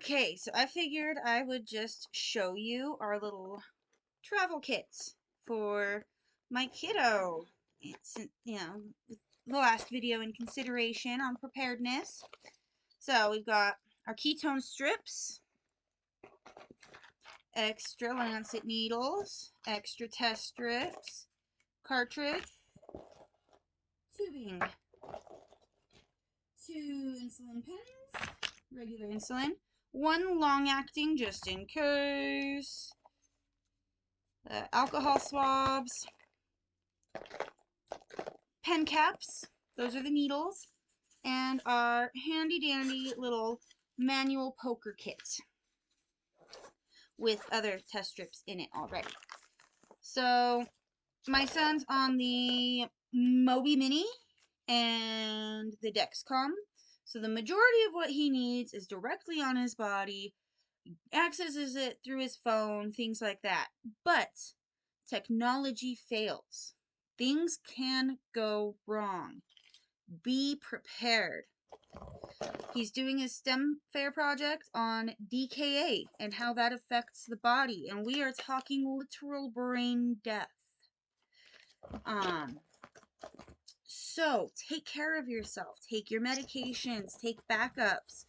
Okay, so I figured I would just show you our little travel kits for my kiddo. It's, the last video in consideration on preparedness. So we've got our ketone strips, extra lancet needles, extra test strips, cartridge, tubing, 2 insulin pens, regular insulin, 1 long-acting just in case, alcohol swabs, pen caps, those are the needles, and our handy dandy little manual poker kit with other test strips in it already. So my son's on the Mobi Mini and the Dexcom. So the majority of what he needs is directly on his body, accesses it through his phone, things like that. But technology fails. Things can go wrong. Be prepared. He's doing his STEM fair project on DKA and how that affects the body. And we are talking literal brain death. So take care of yourself. Take your medications. Take backups.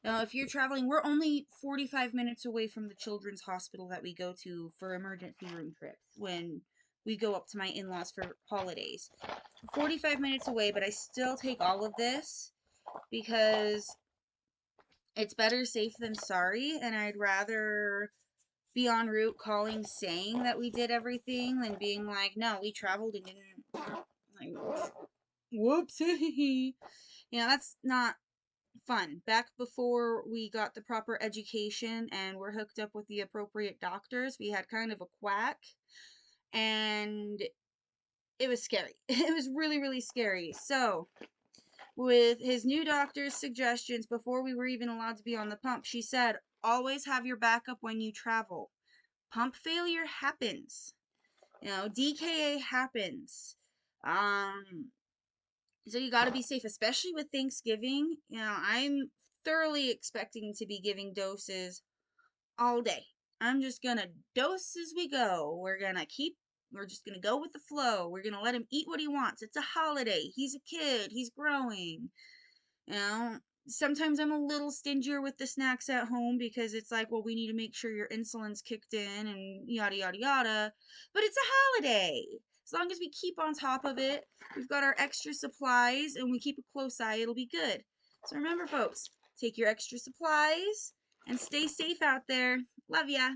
Now, if you're traveling, we're only 45 minutes away from the children's hospital that we go to for emergency room trips when we go up to my in-laws for holidays. 45 minutes away, but I still take all of this because it's better safe than sorry, and I'd rather be en route calling saying that we did everything than being like, no, we traveled and didn't, like, whoops. That's not fun. Back before we got the proper education and were hooked up with the appropriate doctors, we had kind of a quack, and it was scary. It was really, really scary. So with his new doctor's suggestions before we were even allowed to be on the pump, she said, always have your backup when you travel. Pump failure happens. DKA happens. So you got to be safe, especially with Thanksgiving. I'm thoroughly expecting to be giving doses all day. I'm just going to dose as we go. We're just going to go with the flow. We're going to let him eat what he wants. It's a holiday. He's a kid. He's growing. You know, sometimes I'm a little stingier with the snacks at home because it's like, well, we need to make sure your insulin's kicked in and yada, yada, yada. But it's a holiday. As long as we keep on top of it, we've got our extra supplies, and we keep a close eye, it'll be good. So remember, folks, take your extra supplies and stay safe out there. Love ya.